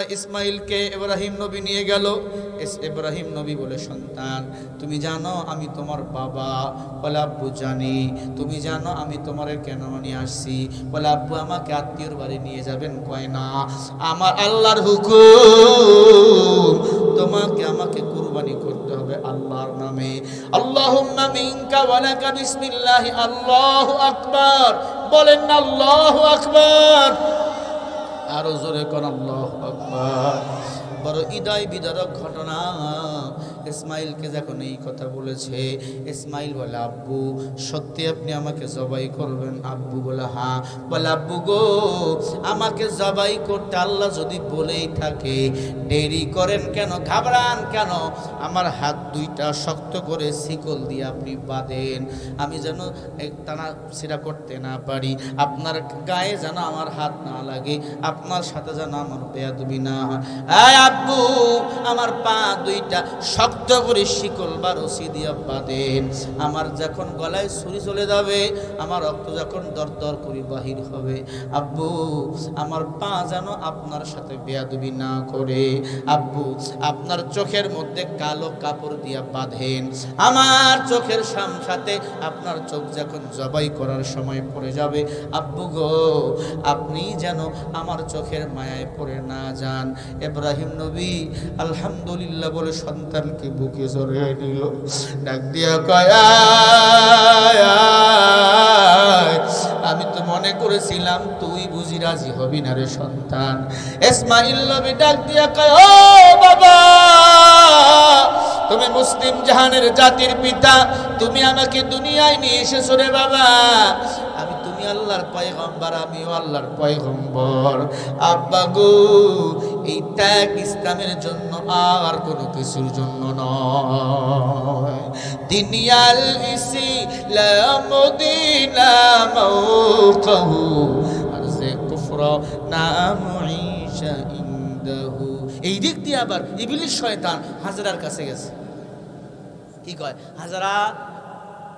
ইসমাইলকে ইব্রাহিম নবী নিয়ে গেল। ইব্রাহিম নবী বলে, সন্তান তুমি জানো আমি তোমার বাবা? বলে, আব্বু জানি। তুমি জানো আমি তোমার কেন নিয়ে আসছি? বলে, আব্বু আমাকে আত্মীয়র বাড়ি নিয়ে যাবেন। কয় না, আমার আল্লাহর হুকুম, তোমাকে আমাকে কুরবানি করতে হবে আল্লাহর নামে। আল্লাহুম্মা মিনকা ওয়া লাকা বিসমিল্লাহ, আল্লাহু আকবার। বলেন না আল্লাহু আকবার, আরো জোরে কোন আল্লাহু আকবার। বড় হৃদয় বিদারক ঘটনা। ইসমাইলকে যখন এই কথা বলেছে, ইসমাইল বলে, আব্বু সত্যি আপনি আমাকে জবাই করবেন? আব্বু বলে, হ্যাঁ। বলে, আব্বু গো, আমাকে জবাই করতে আল্লাহ যদি বলেই থাকে, দেরি করেন কেন, ঘাবড়ান কেন? আমার হাত দুইটা শক্ত করে শিকল দিয়ে আপনি বাঁধেন, আমি যেন টানা ছিঁড়া করতে না পারি, আপনার গায়ে যেন আমার হাত না লাগে, আপনার সাথে যেন আমার বেয়াদবি না হয়। আব্বু আমার পা দুইটা শক্ত করে শিকল বা রশি দিয়ে বাঁধেন, আমার যখন গলায় ছুরি চলে যাবে, আমার রক্ত যখন দরদর করে বাহির হবে, আব্বু আমার পা যেন আপনার সাথে বেয়াদবি না করে। আব্বু আপনার চোখের মধ্যে কালো কাপড় দিয়ে বাঁধেন, আমার চোখের সাথে আপনার চোখ যখন জবাই করার সময় পড়ে যাবে, আব্বু গো আপনি যেন আমার চোখের মায়ায় পড়ে না যান। ইব্রাহিম নবী আলহামদুলিল্লাহ বলে সন্তানকে বুকে জড়িয়ে নিল, ডাক দিয়া কয়, আমি তো মনে করেছিলাম তুই বুঝি রাজি হবি না রে সন্তান। ইসমাইল নবী ডাক দিয়া কয়, ও বাবা, তুমি মুসলিম জাহানের জাতির পিতা, তুমি আমাকে দুনিয়ায় নিয়ে এসেছো রে বাবা। আমি তুমি আল্লাহর পয়গম্বর, আমিও আল্লাহর পয়গম্বর। আব্বা গো, এই ত্যাগ ইসলামের জন্য আর কোনো কিছুর জন্য নয়। দুনিয়াল ইসলাম দিনা মাওকাহু আরজে কুফর নাম ঈশা ইনদাহু। এই দিক দিয়ে আবার ইবলিস শয়তান হাজরার কাছে গেছে। কি কয় হাজরা?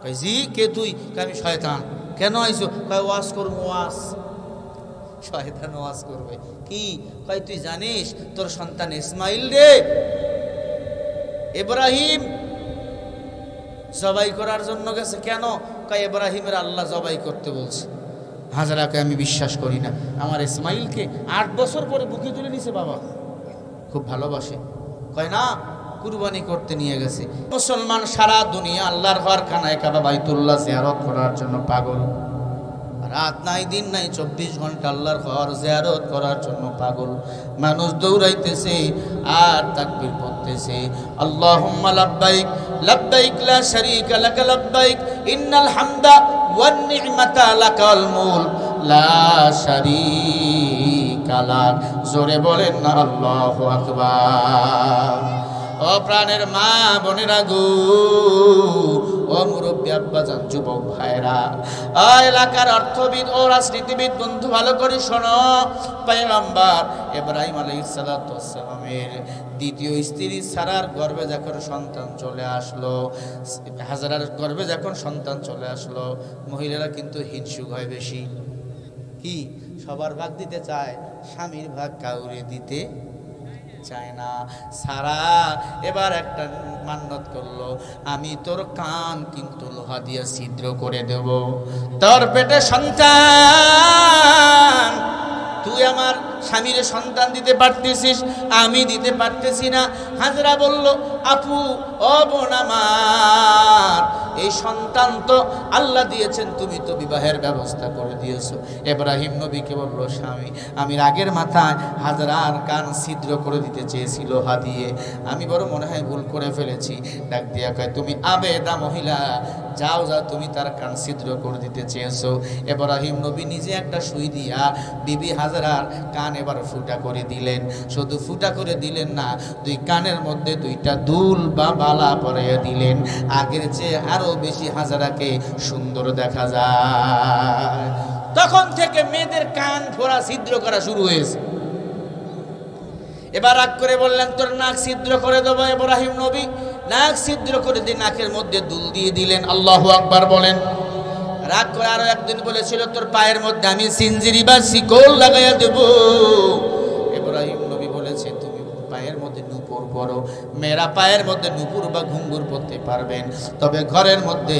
কয় জি, কে তুই? আমি শয়তান। কেন আইছো? কয় ওয়াজ করবো। ওয়াজ? শয়তান ওয়াজ করবে কি? কয় তুই জানিস তোর সন্তান ইসমাইল রে ইব্রাহিম জবাই করার জন্য গেছে। কেন? কয় ইব্রাহিমের আল্লাহ জবাই করতে বলছে। হাজরাকে আমি বিশ্বাস করি না, আমার ইসমাইলকে 8 বছর পরে বুকে তুলে নিছে বাবা, খুব ভালোবাসে। কয় না, কুরবানি করতে নিয়ে গেছে। মুসলমান সারা দুনিয়া আল্লাহর ঘর খানায় কাবা বাইতুল্লাহ জিয়ারত করার জন্য পাগল, রাত নাই দিন নাই 24 ঘন্টা আল্লাহর ঘর জিয়ারত করার জন্য পাগল। মানুষ দৌড়াইতেছে আর তাকবীর পড়তেছে, আল্লাহুম্মা লাব্বাইক লাব্বাইক লা শারীকা লাক লাব্বাইক ইন্নাল হামদা ওয়ান নি'মাতা লাকাল মুলক লা শারীকা লাক। জোরে বলেন না আল্লাহু আকবার। ও প্রাণের মা বোনেরা গো, ও মুরব্বী আব্বাজান, যুবক ভাইরা, ও এলাকার অর্থবিদ ও রাজনীতিবিদ বন্ধু, ভালো করে শোনো। পয়গম্বর ইব্রাহিম আলাইহিস সালাতু ওয়াস সালামের দ্বিতীয় স্ত্রী সারার গর্ভে যখন সন্তান চলে আসলো, হাজরার গর্ভে যখন সন্তান চলে আসলো, মহিলারা কিন্তু হিংসুক হয় বেশি। কি? সবার ভাগ দিতে চায়, স্বামীর ভাগ কাউরে দিতে চায় না। সারা এবার একটা মান্নত করলো, আমি তোর কান কিন্তু লোহা দিয়ে ছিদ্র করে দেব, তোর পেটে সন্তান, তুই আমার স্বামীর সন্তান দিতে পারতেছিস, আমি দিতে পারতেছি না। হাজরা বলল, আপু ও বোন আমার, এই সন্তান তো আল্লাহ দিয়েছেন, তুমি তো বিবাহের ব্যবস্থা করে দিয়েছো। ইব্রাহিম নবীকে বলল, স্বামী আমি রাগের মাথায় হাজরার কান ছিদ্র করে দিতে চেয়েছিল লোহা দিয়ে, আমি বড় মনে হয় ভুল করে ফেলেছি। ডাক দিয়া কয়, তুমি আবেদা মহিলা, যাও যাও, তুমি তার কান ছিদ্র করে দিতে চেয়েছো। ইব্রাহিম নবী নিজে একটা সুই দিয়া বিবি হাজরার কান এবার ফুটা করে দিলেন। শুধু ফুটা করে দিলেন না, দুই কানের মধ্যে দুইটা দুল বা বালা পরাইয়া দিলেন। আগের চেয়ে আরো বেশি হাজরাকে সুন্দর দেখা যায়। তখন থেকে মেয়েদের কান ফোড়া ছিদ্র করা শুরু হয়েছে। এবার রাগ করে বললেন, তোর নাক ছিদ্র করে দেবো। ইব্রাহিম নবী নাক ছিদ্র করে দিয়ে নাকের মধ্যে দুল দিয়ে দিলেন। আল্লাহু আকবার বলেন। রাগ করে আরো একদিন বলেছিল, তোর পায়ের মধ্যে আমি সিনজিরি বা শিকল লাগাইয়া দেব। ইব্রাহিম নবী বলে পায়ের মধ্যে নূপুর পরো। মেয়েরা পায়ের মধ্যে নূপুর বা ঘুঙ্গুর পরতে পারবেন, তবে ঘরের মধ্যে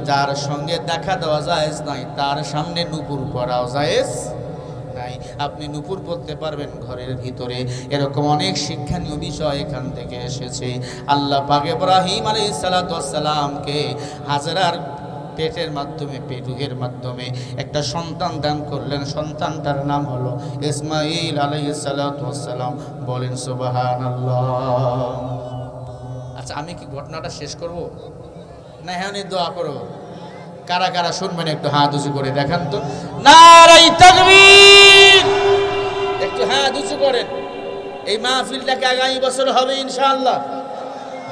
যার সঙ্গে দেখা দেওয়া জায়েজ নাই তার সামনে নূপুর পরাও জায়েজ নাই। আপনি নূপুর পরতে পারবেন ঘরের ভিতরে। এরকম অনেক শিক্ষণীয় বিষয় এখান থেকে এসেছে। আল্লাহ পাক ইব্রাহিম আলাইহিস সালাতু ওয়াস সালামকে হাজরার পেটের মাধ্যমে, পেটুকের মাধ্যমে একটা সন্তান দান করলেন। সন্তানটার নাম হলো ইসমাঈল আলাইহিস সালাতু ওয়াস সালাম। বলেন সুবহানাল্লাহ। আচ্ছা, আমি কি ঘটনাটা শেষ করব না এখানে দোয়া করব? কারা কারা শুনবেন একটু হাত উঁচু করে দেখান তো। নারায়ে তাকবীর। একটু হাত উঁচু করেন। এই মাহফিলটাকে আগামী বছর হবে ইনশাআল্লাহ,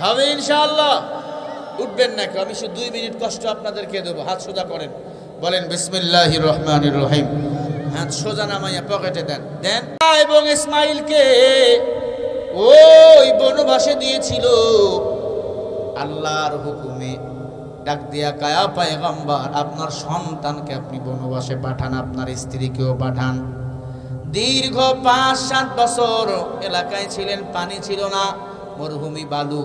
হবে ইনশাআল্লাহ। উঠবেন না কেউ, আমি শুধু 2 মিনিট কষ্ট আপনাদেরকে দেবো। হাত সোজা করেন, বলেন বিসমিল্লাহির রহমানির রহিম। হাত সোজা নামাইয়া পকেটে দেন দেন। এবং ইসমাঈলকে ওই বনবাসে দিয়েছিল আল্লাহর হুকুমে। ডাক দিয়া কায়া পয়গম্বর, আপনার সন্তানকে আপনি বনবাসে পাঠান, আপনার স্ত্রীকেও পাঠান। দীর্ঘ 5-7 বছর এলাকায় ছিলেন, পানি ছিল না, মরুভূমি বালু,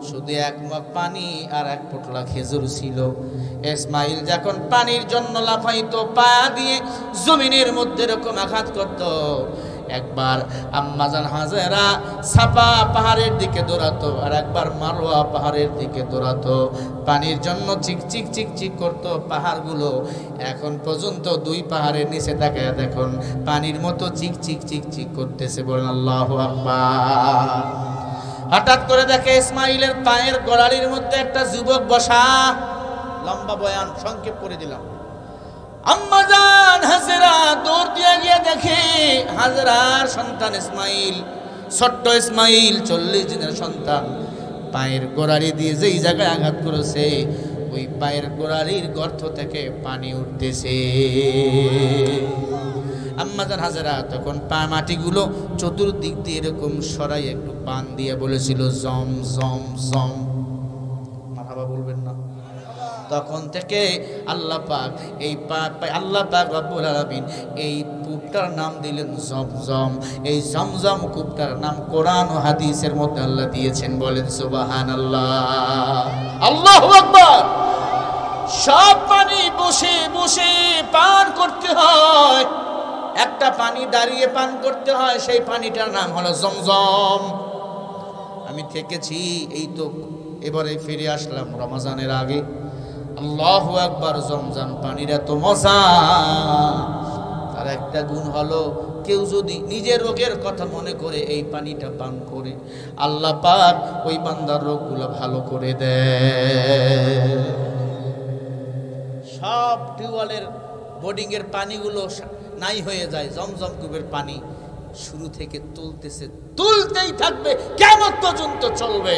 শুধু 1 মগ পানি আর 1 পোটলা খেজুর ছিল। ইসমাঈল যখন পানির জন্য লাফাইতো, পা দিয়ে জমিনের মধ্যে এরকম আঘাত করত, একবার আম্মাজান হাজেরা সাফা পাহাড়ের দিকে দৌড়াতো, আর একবার মারওয়া পাহাড়ের দিকে দৌড়াতো। পানির জন্য চিকচিক চিকচিক করতো পাহাড়গুলো। এখন পর্যন্ত 2 পাহাড়ের নিচে তাকায় দেখুন, পানির মতো চিকচিক চিকচিক করতেছে। বলেন আল্লাহু আকবার। হঠাৎ করে দেখে ইসমাঈলের পায়ের গোড়ালির মধ্যে একটা যুবক বসা। লম্বা বয়ান সংক্ষেপ করে দিলাম। আম্মাজান হাজেরা দৌড় দিয়ে গিয়ে দেখে হাজেরার সন্তান ইসমাঈল, ছোট্ট ইসমাঈল, 40 দিনের সন্তান, পায়ের গোড়ালি দিয়ে যেই জায়গায় আঘাত করেছে ওই পায়ের গোড়ালির গর্ত থেকে পানি উঠতেছে। আম্মাজান হাজেরা তখন পা মাটিগুলো চতুর্দিক দিয়ে এরকম সরাই একটু পান দিয়ে বলেছিল জম জম জম। মারহাবা বলবেন না? তখন থেকে আল্লাহ পাক এই আল্লাহ পাক রব্বুল আলামিন এই কূপটার নাম দিলেন জমজম। এই জমজম কূপটার নাম কোরআন ও হাদিসের মধ্যে আল্লাহ দিয়েছেন। বলেন সুবহানাল্লাহ, আল্লাহু আকবার। সব পানি বসে বসে পান করতে হয়, একটা পানি দাঁড়িয়ে পান করতে হয়, সেই পানিটার নাম হলো জমজম। আমি থেকেছি, এই তো এবারে ফিরে আসলাম রমজানের আগে। আল্লাহু আকবার। জমজম পানির এত মজা। তার একটা গুণ হলো, কেউ যদি নিজের রোগের কথা মনে করে এই পানিটা পান করে, আল্লাহ পাক ওই বান্দার রোগগুলো ভালো করে দেয়। সব টিউবওয়েলের বোর্ডিং এর পানিগুলো নাই হয়ে যায়, জমজম কূপের পানি শুরু থেকে তুলতেছে, তুলতেই থাকবে, কিয়ামত পর্যন্ত চলবে,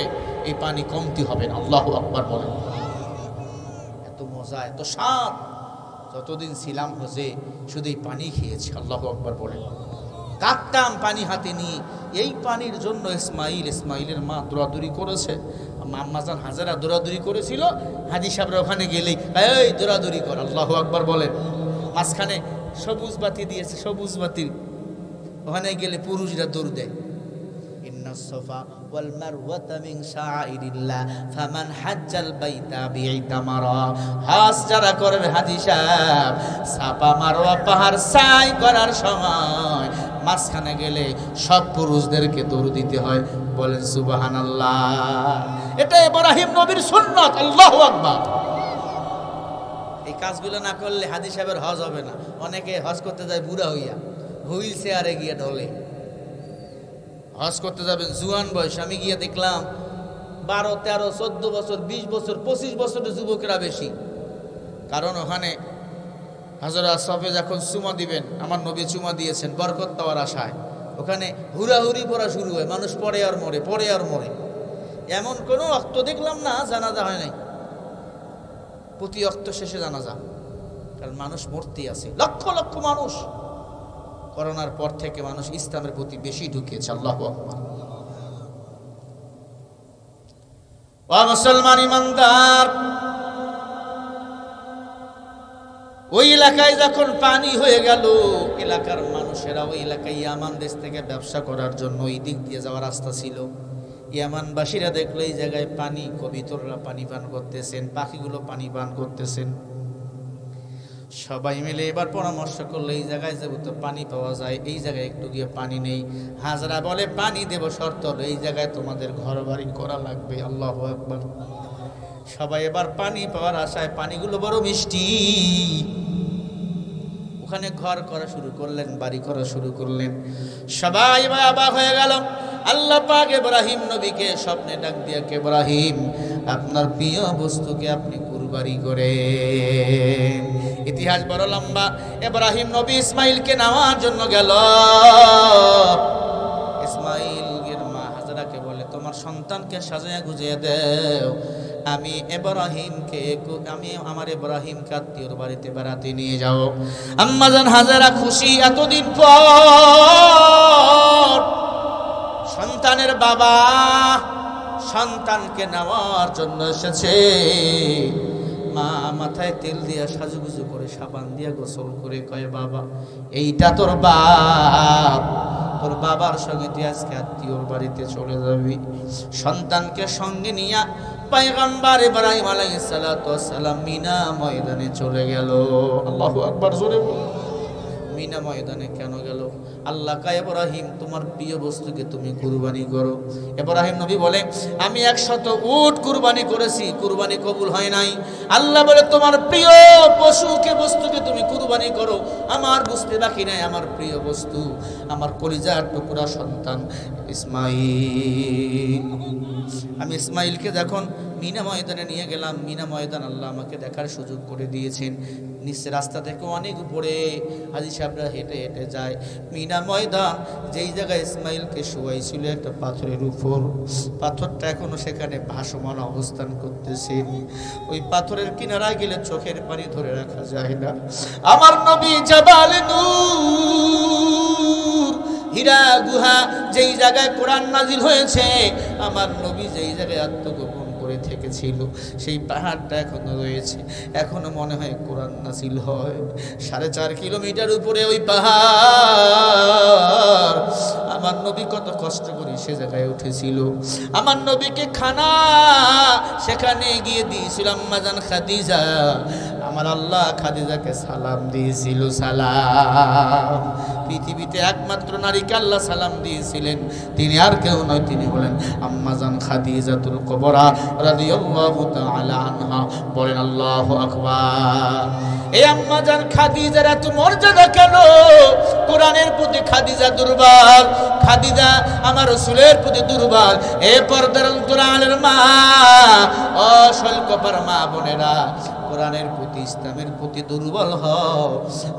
এই পানি কমতি হবে না। আল্লাহু আকবার বলেন। এত মজা, এত স্বাদ। যতদিন ছিলাম হজে শুধু এই পানি খেয়েছি। আল্লাহু আকবার বলেন। কাটতাম পানি হাতে নিয়ে, এই পানির জন্য ইসমাঈলের মা দৌড়াদৌড়ি করেছে, আম্মাজান হাজেরা দৌড়াদৌড়ি করেছিল। হাজি সাহেবরা ওখানে গেলেই এই দৌড়াদৌড়ি কর। আল্লাহু আকবার বলেন। মাঝখানে সবুজ বাতি দিয়েছে, সবুজ বাতি, ওখানে গেলে পুরুষরা দৌড় দেয়। ইন্নাস সাফা ওয়াল মারওয়াতা মিন শাআইরিল্লাহ ফামান হাজ্জাল বাইতা বিইতামারা। হজ যারা করবে হাজি সাহেব, সাফা মারওয়া পাহাড় সাই করার সময় মাঝখানে গেলে সব পুরুষদেরকে দৌড় দিতে হয়। বলেন সুবহানাল্লাহ। এটা ইব্রাহিম নবীর সুন্নাত। আল্লাহু আকবার। এই কাজগুলো না করলে হাজি সাহেবের হজ হবে না। অনেকে হজ করতে যায় বুড়া হইয়া, হুইল চেয়ারে গিয়ে ঢলে। হজ করতে যাবেন জুয়ান বয়স। আমি গিয়ে দেখলাম 12, 13, 14 বছর, 20 বছর, 25 বছরের যুবকেরা বেশি। কারণ ওখানে হাজরা সফে যখন চুমা দিবেন, আমার নবী চুমা দিয়েছেন বরকত পাওয়ার আশায়, ওখানে হুড়াহুড়ি পড়া শুরু হয়। মানুষ পড়ে আর মরে, পড়ে আর মরে। এমন কোনো অক্ত দেখলাম না জানাজা হয় নাই। প্রতি অক্ত শেষে জানাজা, কারণ মানুষ মরতে আছে। লক্ষ লক্ষ মানুষ। করোনার পর থেকে মানুষ ইসলামের প্রতি বেশি ঢুকেছে। আল্লাহু আকবার। ও মুসলমান ইমানদার, ওই এলাকায় যখন পানি হয়ে গেল, এলাকার মানুষেরা ওই এলাকায় ইয়ামান দেশ থেকে ব্যবসা করার জন্য ওই দিক দিয়ে যাওয়ার রাস্তা ছিল। ইয়ামানবাসীরা দেখলো এই জায়গায় পানি, কবিতররা পানি পান করতেছেন, পাখিগুলো পানি পান করতেছেন। সবাই মিলে এবার পরামর্শ করলো এই জায়গায় যেহেতু পানি পাওয়া যায়, এই জায়গায় একটু গিয়ে পানি নেই। হাজরা বলে পানি দেব, শর্ত হলো এই জায়গায় তোমাদের ঘর বাড়ি করা লাগবে। আল্লাহু আকবার। সবাই এবার পানি পাওয়ার আশায়, পানিগুলো বড় মিষ্টি, ওখানে ঘর করা শুরু করলেন, বাড়ি করা শুরু করলেন। সবাই অবাক হয়ে গেল। আল্লাহ পাক ইব্রাহিম নবীকে স্বপ্নে ডাক দিয়ে, ইব্রাহিম আপনার প্রিয় বস্তুকে আপনি কুরবানি করেন। ইতিহাস বড় লম্বা। ইব্রাহিম নবী ইসমাইলকে নেওয়ার জন্য গেল। ইসমাইলের মা হাজরাকে বলে, তোমার সন্তানকে সাজিয়ে গুজিয়ে দাও, আমি আমার ইব্রাহিমকে আত্মীয়র বাড়িতে বেড়াতে নিয়ে যাও। আম্মা জান হাজরা খুশি, এতদিন পর সন্তানের বাবা সন্তানকে নেওয়ার জন্য এসেছে। মা মাথায় তেল দিয়া সাজুগুজু করে, সাবান দিয়া গোসল করে কয়, বাবা এইটা তোর বাপ, তোর বাবার সঙ্গে তুই আজকে আত্মীয়র বাড়িতে চলে যাবি। সন্তানকে সঙ্গে নিয়ে পয়গম্বর ইব্রাহিম আলাইহিস সালাতু ওয়াস সালাম মিনা ময়দানে চলে গেল। আল্লাহু আকবার জোরে বলুন। মিনা ময়দানে কেন গেল? আল্লাহ কয়, ইব্রাহিম তোমার প্রিয় বস্তুকে তুমি কুরবানি করো। ইব্রাহিম নবী বলে, আমি 100 উট কুরবানি করেছি, কুরবানি কবুল হয় নাই। আল্লাহ বলে, তোমার প্রিয় বস্তুকে তুমি কুরবানি করো। আমার বুঝতে বাকি নাই, আমার প্রিয় বস্তু, আমার কলিজার টুকরা সন্তান ইসমাইল। আমি ইসমাইলকে যখন মিনা ময়দানে নিয়ে গেলাম, মিনা ময়দান আল্লাহ আমাকে দেখার সুযোগ করে দিয়েছেন। নিচে রাস্তা থেকে অনেক উপরে হাজী সাহেবরা হেঁটে হেঁটে যায়। মিনা ময়দান যেই জায়গায় ইসমাইলকে শোয়াইছিল একটা পাথরের উপর, পাথরটা এখনো সেখানে ভাসমান অবস্থান করতেছে। ওই পাথরের কিনারায় গেলে চোখের পানি ধরে রাখা যায় না। আমার নবী জাবালে নূর, হীরা গুহা যেই জায়গায় কোরআন নাজিল হয়েছে, আমার নবী যেই জায়গায় আত্মগোপন করে থেকেছিল, সেই পাহাড়টা এখনো রয়েছে। এখনো মনে হয় কোরআন নাজিল হয়। 4.5 কিলোমিটার উপরে ওই পাহাড়। আমার নবী কত কষ্ট করে সে জায়গায় উঠেছিল। আমার নবীকে খানা সেখানে গিয়ে দিয়েছিল আম্মা জান খাদিজা। আমার আল্লাহ খাদিজাকে সালাম দিয়েছিল, সালাম। পৃথিবীতে একমাত্র নারীকে আল্লাহ সালাম দিয়েছিলেন, তিনি আর কেউ নয়, তিনি বলেন আম্মা জান খাদিজাতুল কুবরা রাদিয়াল্লাহু তাআলা আনহা। বলেন আল্লাহু আকবার। এই আম্মা জান খাদিজার এত মর্যাদা কেন? কোরআনের প্রতি খাদিজা দুর্বল, খাদিজা আমার রাসূলের প্রতি দুর্বল। এ পর্দার অন্তরালের মা, অসলকপার মা বোনেরা, কোরআনের প্রতি ইসলামের প্রতি দুর্বল হও,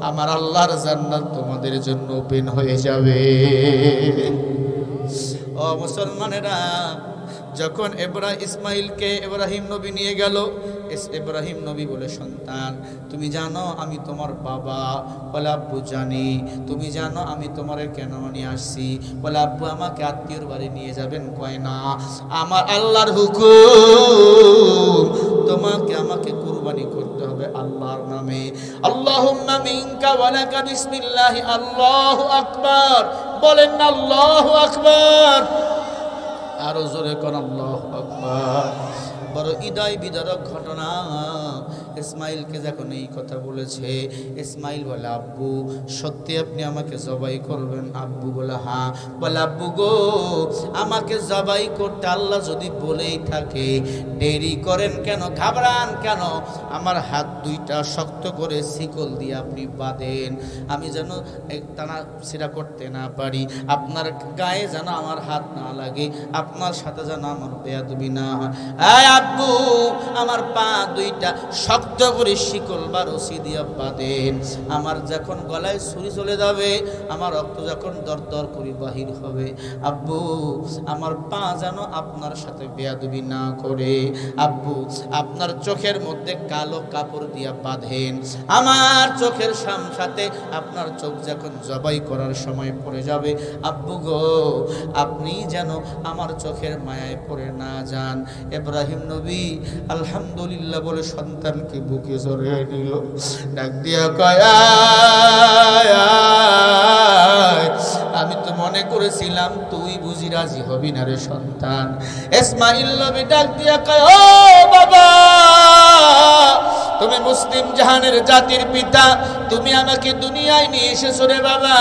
আমার আল্লাহর জান্নাত তোমাদের জন্য ওপেন হয়ে যাবে। ও মুসলমানেরা, যখন ইসমাইলকে ইব্রাহিম নবী নিয়ে গেল, ইব্রাহিম নবী বলে, সন্তান তুমি জানো আমি তোমার বাবা? বলে আব্বু জানি। তুমি জানো আমি তোমার কেন নিয়ে আসছি? বলে আব্বু আমাকে আত্মীয়র বাড়ি নিয়ে যাবেন। কয় না, আমার আল্লাহর হুকুম, তোমাকে আমাকে কুরবানি করতে হবে আল্লাহর নামে। আল্লাহুম্মা মিনকা ওয়া লাকা বিসমিল্লাহ। আল্লাহু আকবার। বলেন না আল্লাহু আকবার। আরো জোরে কোন আল্লাহু আকবার। বড় হৃদয় বিদারক ঘটনা। ইসমাইলকে যখন এই কথা বলেছে, ইসমাইল বলে, আব্বু সত্যি আপনি আমাকে জবাই করবেন? আব্বু বলে হ্যাঁ। বলে আব্বু গো, আমাকে জবাই করতে আল্লাহ যদি বলেই থাকে, দেরি করেন কেন, ঘাবড়ান কেন? আমার হাত দুইটা শক্ত করে শিকল দিয়ে আপনি বাঁধেন, আমি যেন টানা ছিঁড়া করতে না পারি, আপনার গায়ে যেন আমার হাত না লাগে, আপনার সাথে যেন আমার বেয়াদবি না হয়। আব্বু আমার পা দুইটা শক্ত করে শিকল বা রশি দিয়ে বাঁধেন, আমার যখন গলায় ছুরি চলে যাবে, আমার রক্ত যখন দরদর করে বাহির হবে, আব্বু আমার পা যেন আপনার সাথে বেয়াদবি না করে। আব্বু আপনার চোখের মধ্যে কালো কাপড় দিয়া বাঁধেন, আমার চোখের সাথে আপনার চোখ যখন জবাই করার সময় পড়ে যাবে, আব্বু গো আপনি যেন আমার চোখের মায়ায় পড়ে না যান। ইব্রাহিম নবী আলহামদুলিল্লাহ বলে সন্তানকে বুকে জড়িয়ে নিল, ডাক দিয়া কয় আমি তো মনে করেছিলাম তুই বুঝি রাজি হবি না রে সন্তান। ইসমাইল নবী ডাক দিয়া কয় ও বাবা, তুমি মুসলিম জাহানের জাতির পিতা, তুমি আমাকে দুনিয়ায় নিয়ে এসেছো রে বাবা।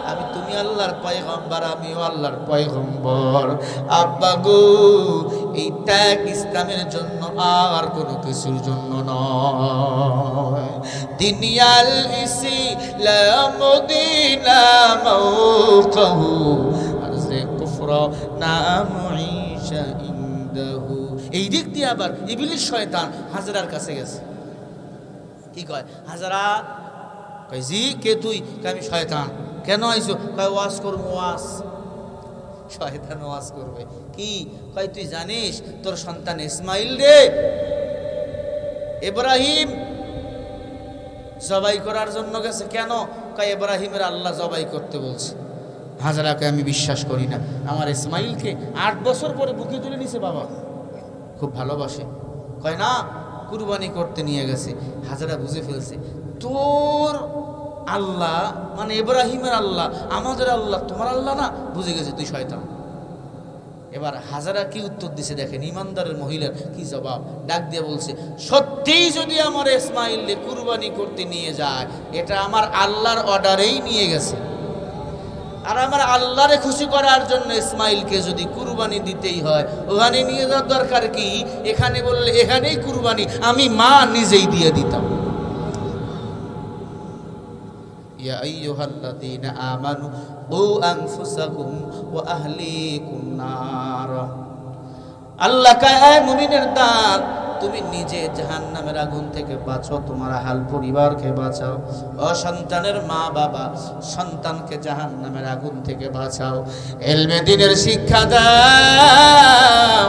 আমি তুমি আল্লাহর পয়গম্বর, আমিও আল্লাহর পয়গম্বর। আব্বা গো এই ত্যাগ ইসলামের জন্য আর কোনো কিছুর জন্য নয়। দুনিয়াল ইসলাম মদিনা মওকাহু আরজে কুফর নাম ঈশা ইনদাহু। এই দিক দিয়ে আবার ইবলিস শয়তান হাজরার কাছে গেছে। কি কয় হাজরা? কয় জি কে তুই? আমি শয়তান। কেন আইছো? কয় ওয়াজ করব। ওয়াজ? শয়তান ওয়াজ করবে কি? কয় তুই জানিস তোর সন্তান ইসমাইল রে ইব্রাহিম জবাই করার জন্য গেছে। কেন? কয় ইব্রাহিমের আল্লাহ জবাই করতে বলছে। হাজরাকে আমি বিশ্বাস করি না। আমার ইসমাইলকে 8 বছর পরে বুকে তুলে নিছে বাবা, খুব ভালোবাসে। কয় না কুরবানি করতে নিয়ে গেছে। হাজরা বুঝে ফেলছে তোর আল্লাহ মানে ইব্রাহিমের আল্লাহ আমাদের আল্লাহ, তোমার আল্লাহ না। বুঝে গেছে তুই শয়তান। এবার হাজারা কি উত্তর দিছে দেখেন, ইমানদারের মহিলার কি জবাব। ডাক দিয়ে বলছে সত্যিই যদি আমার ইসমাইলকে কুরবানি করতে নিয়ে যায়, এটা আমার আল্লাহর অর্ডারেই নিয়ে গেছে। আর আমার আল্লাহরে খুশি করার জন্য ইসমাইলকে যদি কুরবানি দিতেই হয়, ওখানে নিয়ে যাওয়ার দরকার কি? এখানে বললে এখানেই কুরবানি আমি মা নিজেই দিয়ে দিতাম। ইয়া আইয়ুহাল্লাযীনা আমানু কু আনফুসাকুম ওয়া আহলিকুম নার। আল্লাহ কয় মুমিনের দল, তুমি নিজে জাহান্নামের আগুন থেকে বাঁচো, তোমার আহল পরিবারকে বাঁচাও। ও সন্তানের মা বাবা, সন্তানকে জাহান্নামের আগুন থেকে বাঁচাও। ইলমে দ্বীনের শিক্ষা দাও,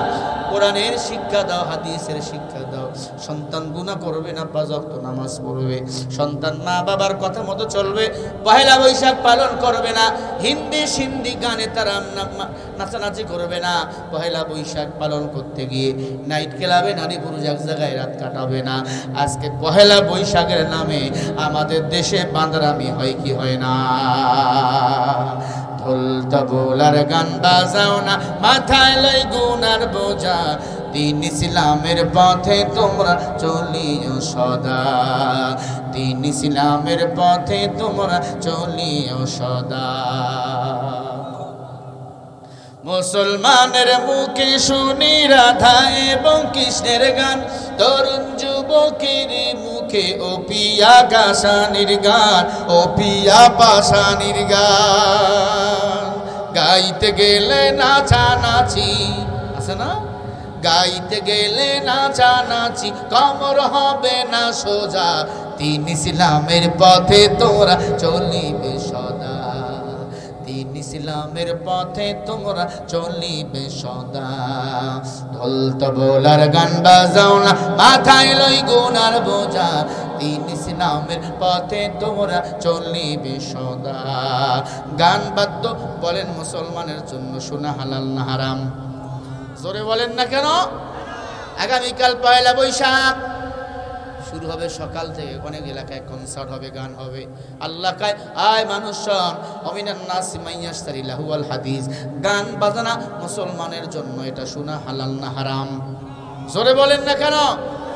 কোরআনের শিক্ষা দাও, হাদিসের শিক্ষা দাও। সন্তান গুনাহ করবে না, 5 ওয়াক্ত নামাজ পড়বে। সন্তান মা বাবার কথা মতো চলবে। পহেলা বৈশাখ পালন করবে না, হিন্দি সিন্ধি গানে তারা নাচানাচি করবে না। পহেলা বৈশাখ পালন করতে গিয়ে নাইট ক্লাবে নারী পুরুষ এক জায়গায় রাত কাটাবে না। আজকে পহেলা বৈশাখের নামে আমাদের দেশে বাঁদরামি হয় কি হয় না? ঢোল তবলার গান বাজাও না, মাথায় লই গুনার বোঝা। দিন ইসলামের পথে তোমরা চলিও সদা, দিন ইসলামের পথে তোমরা চলিও সদা। মুসলমানের মুখে শুনি রাধা এবং কৃষ্ণের গান, তরুণ যুবকের মুখে ও পিয়া গাসানির গান, ও পিয়া পাশানির গান। গাইতে গেলে নাচানাচি আছে না, গাইতে গেলে নাচানাচি, কমর হবে না সোজা। দিন ইসলামের পথে তোমরা চলিবে সদা, দিন ইসলামের পথে তোমরা চলিবে সদা। ঢোল তবলার গান বাজাও না, মাথায় লই গুনার বোঝা। দিন ইসলামের পথে তোমরা চলিবে সদা। গান বাদ্য বলেন মুসলমানের জন্য শোনা হালাল না হারাম? জোরে বলেন না কেন? আগামীকাল পয়লা বৈশাখ শুরু হবে সকাল থেকে, অনেক এলাকায় কনসার্ট হবে, গান হবে। আল্লাহ কয় আয় মানুষ অমিনান নাস মাইয়াশতারি লাহুল হাদিস। গান বাজনা মুসলমানের জন্য এটা শোনা হালাল না হারাম? জোরে বলেন না কেন?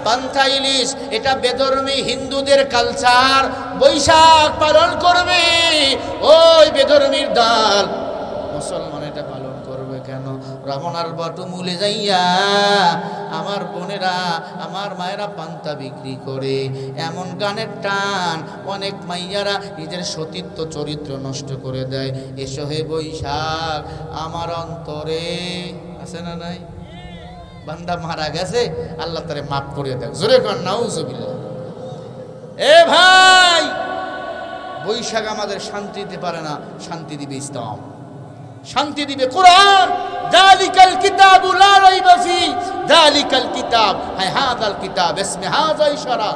পান্থা ইলিশ এটা বেধর্মী হিন্দুদের কালচার। বৈশাখ পালন করবে ওই বেধর্মীর দল, মুসলমান এটা পালন করবে কেন? রমনার বটু মূলে যাইয়া আমার বোনেরা আমার মায়েরা পান্তা বিক্রি করে, এমন গানের টান অনেক মাইয়ারা নিজের সতীত্ব চরিত্র নষ্ট করে দেয়। এসো হে বৈশাখ আমার অন্তরে আছে না নাই? বান্দা মারা গেছে, আল্লাহ তারে মাফ করে দেয়। জোরে কর নাউজুবিল্লাহ। এ ভাই, বৈশাখ আমাদের শান্তি দিতে পারে না, শান্তি দিবে ইসলাম। শান্তি দিবে কোরআন। যালিকাল কিতাবু লা রাইবা ফি, যালিকাল কিতাব হায় হাযাল কিতাব ইসমে হাযা ইশারা।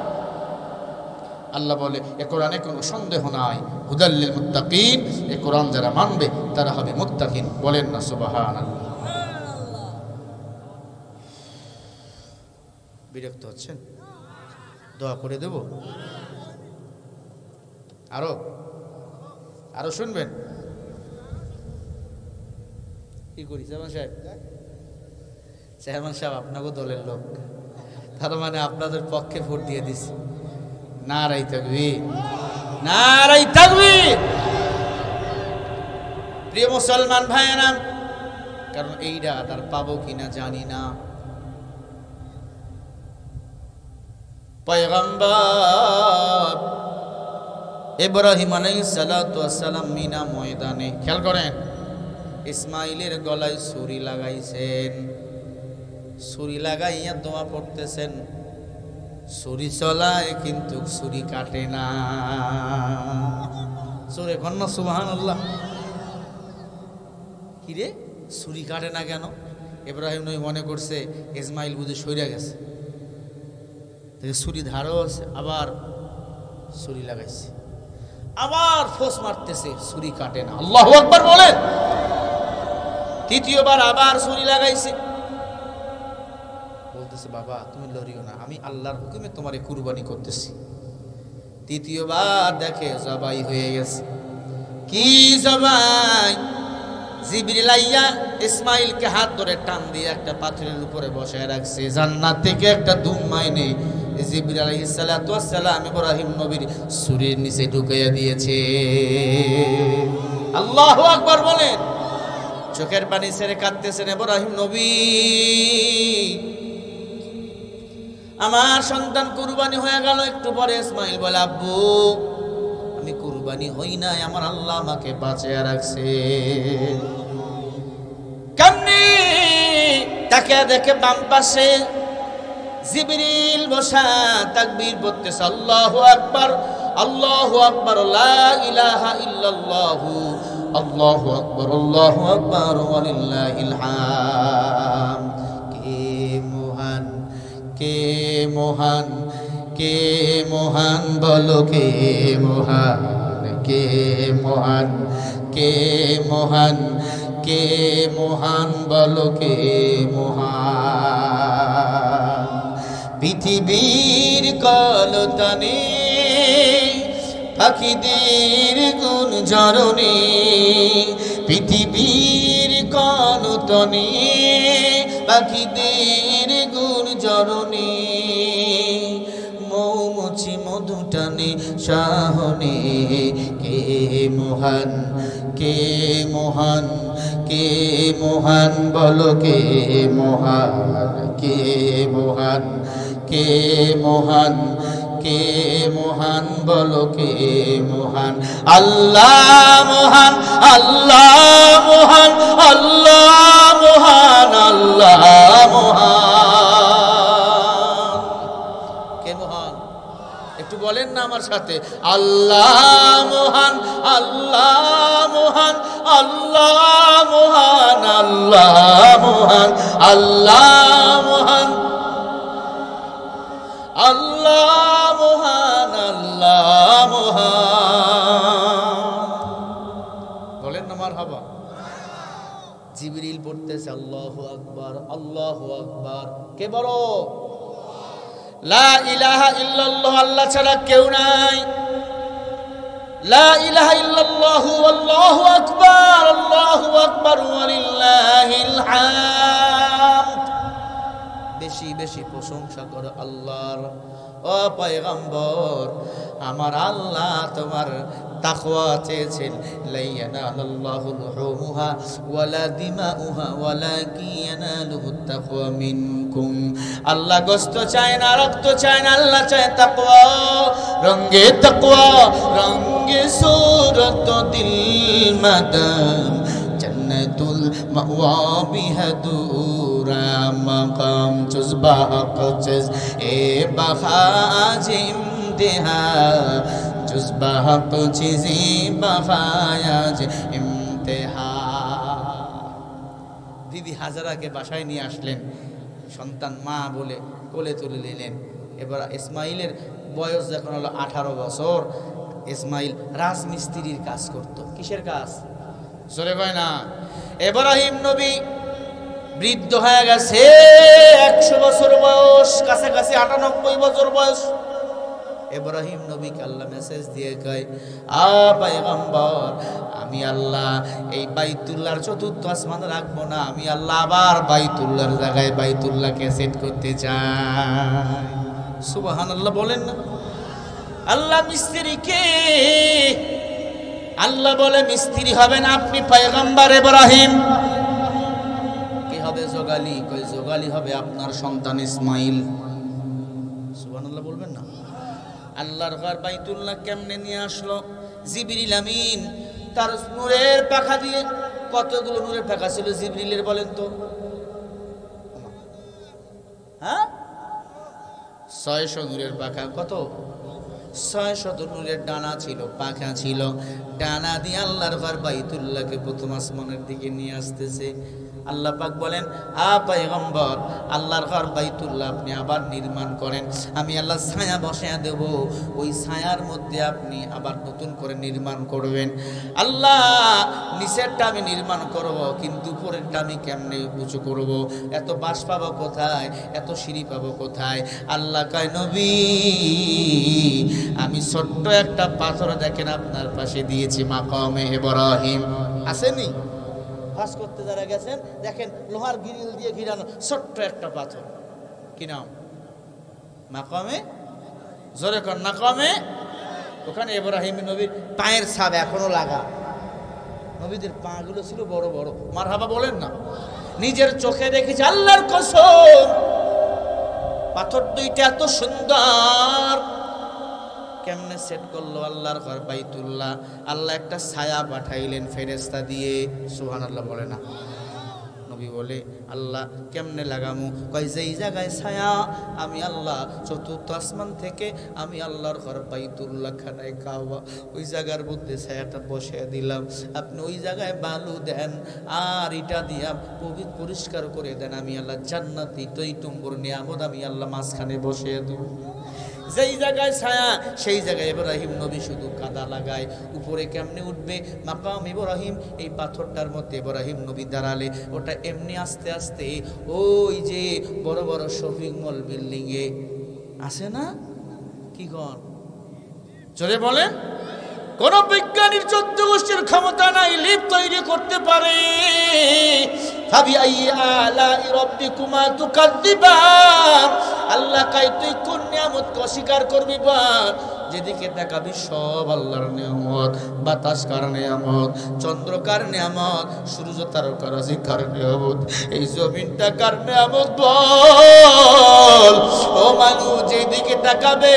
আল্লাহ বলে এ কোরআনে কোনো সন্দেহ নাই, হুদাল লিল মুত্তাকিন, এ কোরআন যারা মানবে তারা হবে মুত্তাকিন। বলেন না সুবহানাল্লাহ। বিরক্ত হচ্ছেন? দোয়া করে দেব? আরো আরো শুনবেন? কি করি চেয়ারম্যান সাহেব? চেয়ারম্যান সাহেব আপনাকে দলের লোক, তার মানে আপনাদের পক্ষে ভোট দিয়ে দিছি। নারাই তাকবীর, নারাই তাকবীর। প্রিয় মুসলমান ভাইয়েরা, কারণ এইটা তার পাবো কিনা জানি না। পয়গম্বর ইব্রাহিম আলাইহিস সালাতু ওয়াস সালাম মিনা ময়দানে, খেয়াল করেন, ইসমাইলের গলায় ছুরি লাগাইছেন। ছুরি লাগাইয়া দোয়া পড়তেছেন। ছুরি চলায় কিন্তু ছুরি কাটে না। জোরে কন্যা সুবহানাল্লাহ। কিরে ছুরি কাটে না কেন? ইব্রাহিম নবী মনে করছে ইসমাইল বুঝে সইরা গেছে, ছুরি ধারও আছে, আবার ছুরি লাগাইছে, আবার ফোঁস মারতেছে, ছুরি কাটে না। আল্লাহু আকবার বলেন। তৃতীয়বার আবার ছুরি লাগাইছে, বলতেছে বাবা তুমি লড়িও না, আমি আল্লাহর হুকুমে তোমারে কুরবানি করতেছি। তৃতীয়বার দেখে জবাই হয়ে গেছে। কি জবাই? জিবরিল আইয়া ইসমাইলকে হাত ধরে টান দিয়ে একটা পাথরের উপরে বসায় রাখছে। জান্নাত থেকে একটা দুম মাইনে জিবরিল আলাইহিস সালাতু ওয়াস সালাম ইব্রাহিম নবীর ছুরির নিচে ঢুকাইয়া দিয়েছে। আল্লাহু আকবার বলেন। চোখের পানি ছেড়ে কাঁদতেছেন ইব্রাহিম নবী, আমার সন্তান কুরবানি হয়ে গেল। একটু পরে ইসমাইল বলে আব্বু আমি কুরবানি হই নাই, আমার আল্লাহ আমাকে বাঁচিয়ে রাখছে। কেমনে? তাকে দেখে বাম পাশে জিবরিল বসা তাকবীর পড়তেছে, আল্লাহু আকবার, আল্লাহু আকবার, লা ইলাহা ইল্লাল্লাহু, আল্লাহু আকবার, আল্লাহু আকবার, ওয়ালিল্লাহিল হামদ। কে মহান, কে মহান, কে মহান, বলো কে মহান, কে মহান, কে মহান, কে মহান, বলো কে মহান। পৃথিবীর কলতানে পাখিদের গুণ জরণে, পৃথিবীর কলতানে পাখিদের গুণ জরণে, মৌমাছি মধু টানে সাহনে। কে মহান, কে মহান, কে মহান, বলো কে মহান, কে মহান, কে মহান, কে মহান, বলো কে মহান। আল্লাহ মহান, আল্লাহ মহান, আল্লাহ মহান, আল্লাহ মহান। কে মহান? একটু বলেন না আমার সাথে, আল্লাহ মহান, আল্লাহ মহান, আল্লাহ মহান, আল্লাহ মহান, আল্লাহ মহান, আল্লাহ মহান, আল্লাহ মহান। বলেন না মারহাবা। জিবরিল পড়তেছে আল্লাহু আকবার, আল্লাহু আকবার। কে বলো? লা ইলাহা ইল্লাল্লাহ, আল্লাহ ছাড়া কেউ নাই। লা ইলাহা ইল্লাল্লাহু, আল্লাহু আকবার, আল্লাহু আকবার, ওয়ালিল্লাহিল হামদ। বেশি বেশি প্রশংসা করো আল্লাহর। ও পয়গম্বর, আমার আল্লাহ তোমার তাকওয়া চেয়েছেন। লা ইয়ানালুল্লাহু লুহুমুহা ওয়ালা দিমাউহা ওয়ালাকিন ইয়ানালুহুত তাকওয়া মিনকুম। আল্লাহ গোশত চায় না, রক্ত চায় না, আল্লাহ চায় তাকওয়া। রঙ্গে তাকওয়া, রঙ্গে সুরত দিল মাদাম, জান্নাতুল মাওয়া বিহাদুরা মাকাম। জুজবা কচস এ বাখাজিম দেহা, জুজবা কচিজি বাখায়াজ ইমতিহা। বিবি হাজারাকে বাসায় নিয়ে আসলেন, সন্তান মা বলে কোলে তুলে নিলেন। এবার ইসমাইলের বয়স যখন হলো 18 বছর, ইসমাইল রাজমিস্ত্রির কাজ করত। কিসের কাজ? জোরে কয় না। ইব্রাহিম নবী বৃদ্ধ হয়ে গেছে, 100 বছর বয়স, কাছাকাছি 98 বছর বয়স। ইব্রাহিম নবীকে আল্লাহ মেসেজ দিয়ে কয়, পয়গম্বর, আমি আল্লাহ এই বাইতুল্লাহর চতুর্থ আসমান রাখবো না, আমি আল্লাহ আবার বাইতুল্লাহর জায়গায় বাইতুল্লাহকে সেট করতে চাই। সুবহানাল্লাহ বলেন না। আল্লাহ মিস্ত্রিকে, আল্লাহ বলে মিস্ত্রি হবেন আপনি পয়গম্বর ইব্রাহিম। কি হবে? যোগালি। কই যোগালি হবে আপনার সন্তান ইসমাইল। সুবহানাল্লাহ বলবেন না। আল্লাহর ঘর বাইতুল্লাহ কেমনে নিয়ে আসলো? জিবরিল আমিন তার নূরের পাখা দিয়ে, কতগুলো নূরের পাখা ছিল জিবরিলের বলেন তো? হ্যাঁ, 600 নূরের পাখা। কত? 600 নূরের ডানা ছিল, পাখা ছিল। ডানা দিয়ে আল্লাহর ঘর বাইতুল্লাহকে প্রথম আসমানের দিকে নিয়ে আসতেছে। আল্লাহ পাক বলেন, পয়গম্বর, আল্লাহর ঘর বাইতুল্লাহ আপনি আবার নির্মাণ করেন, আমি আল্লাহ ছায়া বসায়া দেব, ওই ছায়ার মধ্যে আপনি আবার নতুন করে নির্মাণ করবেন। আল্লাহ নিচেরটা আমি নির্মাণ করব, কিন্তু উপরেরটা আমি কেমনে উঁচু করব? এত বাস পাবো কোথায়? এত সিঁড়ি পাবো কোথায়? আল্লাহ কয়, নবী, আমি ছোট্ট একটা পাথর দেখেন আপনার পাশে দিয়েছি, মাকামে ইব্রাহিম। আসেনি? কাজ করতে যারা গেছেন দেখেন লোহার গ্রিল দিয়ে ঘিরানো ছোট্ট একটা পাথর। কি নাম? মাকামে। জোরে কর, মাকামে। ওখানে ইব্রাহিম নবীর পায়ের ছাপ এখনো লাগা। নবীদের পা গুলো ছিল বড় বড়। মারহাবা বলেন না। নিজের চোখে দেখেছি, আল্লাহর কসম, পাথর দুইটা এত সুন্দর। কেমনে সেট করলো আল্লাহর ঘর বাইতুল্লাহ? আল্লাহ একটা ছায়া পাঠাইলেন ফেরেশতা দিয়ে। সুবহানাল্লাহ বলে না। নবী বলে, আল্লাহ কেমনে লাগামু? কয়, যেই জায়গায় ছায়া, আমি আল্লাহ চতুর্থ আসমান থেকে আমি আল্লাহর ঘর বাইতুল্লাহ খানায় কাবা, ওই জায়গার মধ্যে ছায়াটা বসিয়ে দিলাম। আপনি ওই জায়গায় বালু দেন আর ইটা দিয়া পরিষ্কার করে দেন, আমি আল্লাহ জান্নাতি টইটুম্বুর নিয়ামত আমি আল্লাহ মাঝখানে বসিয়ে দেব। যেই জায়গায় ছায়া সেই জায়গায় ইব্রাহিম নবী শুধু কাদা লাগায়। উপরে কেমনে উঠবে? মাকাম ইব্রাহিম, এই পাথরটার মধ্যে ইব্রাহিম নবী দাঁড়ালে ওটা এমনি আস্তে আস্তে ওই যে বড় বড় শপিং মল বিল্ডিং এ আসে না? কি কন জোরে বলেন? কোন বিজ্ঞানীর 14 গোষ্ঠীর ক্ষমতা নাই লিফট তৈরি করতে পারে। আল্লাহ কাই তুই কোন নিয়ামতকে অস্বীকার করবি? যেদিকে তাকাবি সব আল্লাহর নিয়ামত। বাতাস কার নিয়ামত, চন্দ্র কার নিয়ামত, সূর্য তারকারাজি কার নিয়ামত, এই জমিনটা কার নিয়ামত বল। ও মানুষ, যেদিকে তাকাবে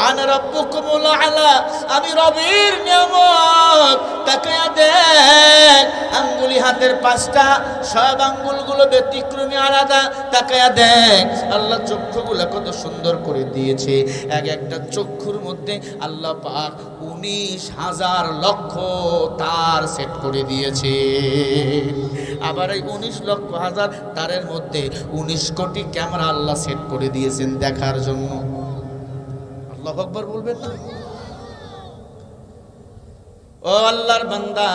আনা রাব্বুকুমুল আলা, আমি রবের নিয়ামত। তাকায়া দেখ, আঙ্গুলি হাতের 5টা, সব আঙ্গুলগুলো ব্যতিক্রমী আলাদা। তাকায়া দেখ আল্লাহ চক্ষুগুলো কত সুন্দর করে দিয়েছে। এক একটা চক্ষুর মধ্যে আল্লাহ পাক 19,000 লক্ষ তার সেট করে দিয়েছে। আবার এই 19 লক্ষ হাজার তারের মধ্যে 19 কোটি ক্যামেরা আল্লাহ সেট করে দিয়েছেন দেখার জন্য। আল্লাহু আকবার বলবেন না? ও আল্লাহর বান্দা,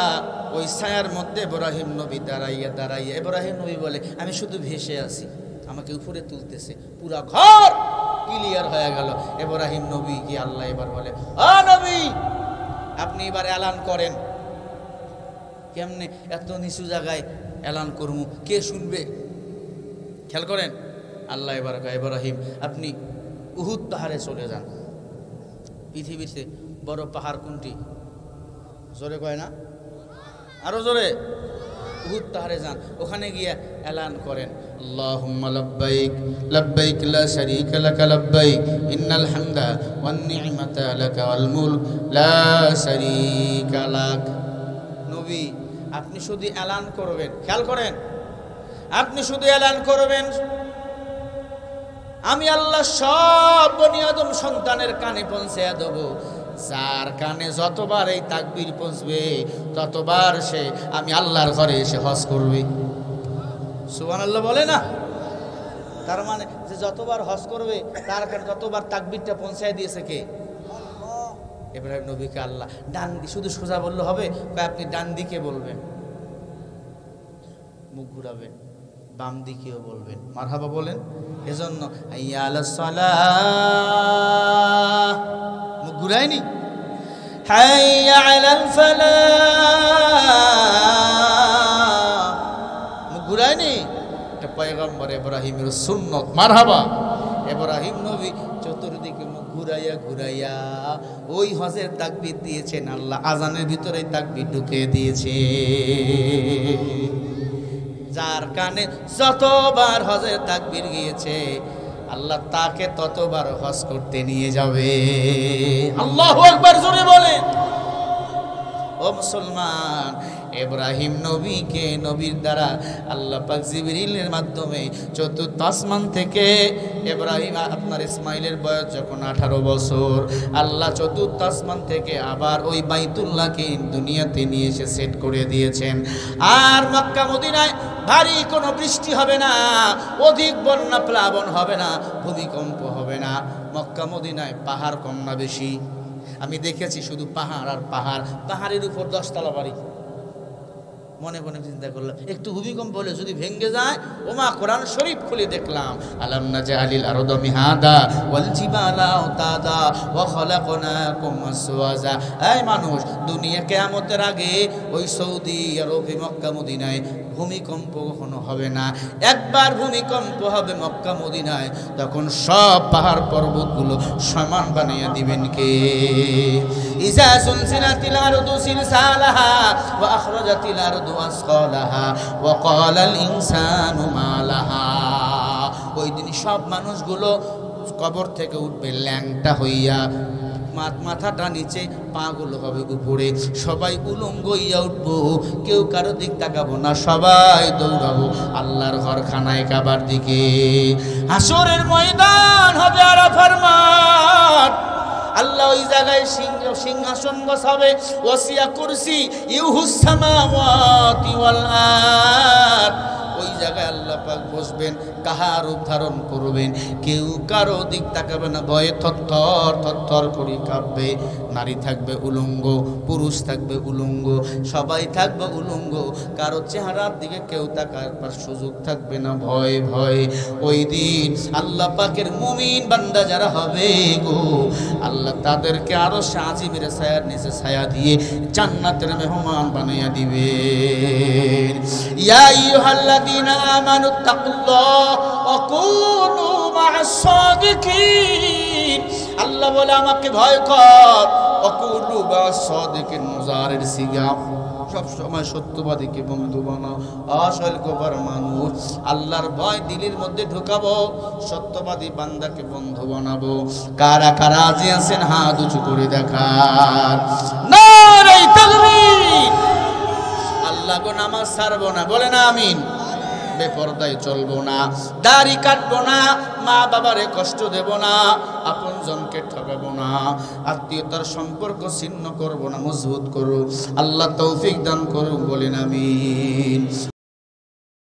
ওই ছায়ার মধ্যে ইব্রাহিম নবী দাঁড়াইয়া দাঁড়াইয়া ইব্রাহিম নবী বলে, আমি শুধু ভেসে আছি, আমাকে উপরে তুলতেছে। পুরা ঘর ক্লিয়ার হয়ে গেল। ইব্রাহিম নবী কি আল্লাহ এবার বলে, ও নবী, আপনি এবার এলান করেন। কেমনে? এত নিচু জায়গায় এলান করবো, কে শুনবে? খেয়াল করেন। আল্লাহ এবার কয়, ইব্রাহিম আপনি উহুদ পাহাড়ে চলে যান। পৃথিবীতে বড় পাহাড় কোনটি? জোরে কয় না, আরো জোরে। উহুদ পাহাড়ে যান, ওখানে গিয়ে এলান করেন, আল্লাহুম্মা লাব্বাইক লাব্বাইক লা শারীকা লাকা লাব্বাইক ইন্নাল হামদা ওয়ান নি'মাতা লাকা ওয়াল মুলক লা শারীকা লাক। নবী আপনি শুধু এলান করবেন। খেয়াল করেন, আপনি শুধু এলান করবেন, আমি আল্লাহ সব বনি আদম সন্তানের কানে পৌঁছায়া দেব। যার কানে যতবার এই তাকবীর পৌঁছবে ততবার সে আমি আল্লাহর ঘরে এসে হজ করবে। সুবহানাল্লাহ বলে না। তার মানে যে যতবার হজ করবে তার কাছে ততবার তাকবীরটা পৌঁছায় দিয়েছে কে? ইব্রাহিম নবীকে আল্লাহ। ডান দিকে শুধু সোজা বললে হবে? আপনি ডান দিকে বলবেন, মুখ ঘুরাবেন, বাম দিকেও বলবেন, মারহাবা বলেন। এজন্য হাইয়া আলাস সালাহ মুখ ঘুরায়নি, হাইয়া আলাল ফালাহ মুখ ঘুরায়নি। এটা পয়গম্বর ইব্রাহিমের সুন্নত, মারহাবা। ইব্রাহিম নবী চতুর্দিকে মুখ ঘুরাইয়া ঘুরাইয়া ওই হজের তাকবীর দিয়েছেন। আল্লাহ আজানের ভিতরে তাকবীর ঢুকে দিয়েছে। যার কানে যতবার হজের তাকবীর গিয়েছে আল্লাহ তাকে ততবার হজ করতে নিয়ে যাবে। আল্লাহু আকবার জোরে বলেন। ও মুসলমান, ইব্রাহিম নবীকে নবীর দ্বারা আল্লাহ পাক জিবরিলের মাধ্যমে চতুর্থ আসমান থেকে ইব্রাহিম আপনার ইসমাইলের বয়স যখন 18 বছর, আল্লাহ চতুর্থ আসমান থেকে আবার ওই বাইতুল্লাহকে দুনিয়াতে নিয়ে এসে সেট করে দিয়েছেন। আর মক্কা মদিনায় ভারী কোনো বৃষ্টি হবে না, অধিক বন্যা প্লাবন হবে না, ভূমিকম্প হবে না। মক্কা মদিনায় পাহাড় কম না বেশি? আমি দেখেছি শুধু পাহাড় আর পাহাড়, পাহাড়ের উপর 10 তলা বাড়ি। মনে মনে চিন্তা করলাম একটু ভূমিকম্প হলে যদি ভেঙে যায়, ওমা কোরআন শরীফ খুলে দেখলাম আলাম নাজআলিল আরদা মিহাদা ওয়াল জিবালা আওতাদা ওয়া খালাকনাকুম আসওয়াজা। এই মানুষ, দুনিয়া কিয়ামতের আগে ওই সৌদি আরবে মক্কা মদিনায় ভূমিকম্প কখনো হবে না। একবার ভূমিকম্প হবে মক্কা মদিনায়, তখন সব পাহাড় পর্বতগুলো সমান বানিয়ে দিবেন কে? ইজা সুলসিলাতিল আরদু সিলসালাহা ওয়া আখরাজাতিল আরদু আসকালাহা ওয়া ক্বালাল ইনসানু মা লাহা। ওই দিন সব মানুষগুলো কবর থেকে উঠবে ল্যাংটা হইয়া, মাথাটা নিচে, পাগুলো হবে উপরে, সবাই উলঙ্গ হইয়া উঠবো, কেউ কারো দিক তাকাবো না, সবাই দৌড়াবো আল্লাহর ঘরখানায় কাবার দিকে। হাসরের ময়দান হবে আরাফার মাঠ। আল্লাহ ওই জায়গায় সিংহাসন বসাবে, ওয়াসিয়া কুরসি ইউহুস সামাওয়াতি ওয়াল আরদ। ওই জায়গায় আল্লাহ পাক বসবেন, কাহার রূপ ধারণ করবেন, কেউ কারো দিক তাকাবে না, ভয়ে থরথর থরথর করে কাঁপবে। নারী থাকবে উলঙ্গ, পুরুষ থাকবে উলঙ্গ, সবাই থাকবে উলঙ্গ, কারো চেহারার দিকে কেউ তাকাবার সুযোগ থাকবে না, ভয়ে ভয়ে। ওই দিন আল্লাহ পাকের মুমিন বান্দা যারা হবে গো, আল্লাহ তাদেরকে আরো আজিমের ছায়ার নিচে ছায়া দিয়ে জান্নাতের মেহমান বানাইয়া দিবেন। ইয়া আইয়ুহাল্লাযীনা আমানুত্তাকুল্লাহ ওয়া কুনু মা'আস সাদিকিন। আল্লাহ বলে আমাকে ভয় কর, ওয়া কুনু মা'আস সাদিকিন, মুজারের সিগা, সব সময় সত্যবাদীকে বন্ধু বানাও। আসল গোবার মানুষ, আল্লাহর ভয় দিলের মধ্যে ঢুকাবো, সত্যবাদী বান্দাকে বন্ধু বানাবো। কারা কারা রাজি আছেন হাত উঁচু করে দেখার। নারে তাকবীর। আল্লাহ গো নামাজ ছাড়বো না, বলে না আমিন। বেপরদায় চলবো না, দাড়ি কাটবো না, মা বাবারে কষ্ট দেব না, আপনজনকে ঠকাবো না, আত্মীয়তার সম্পর্ক ছিন্ন করবো না, মজবুত করো। আল্লাহ তৌফিক দান করুক, বলেন আমিন।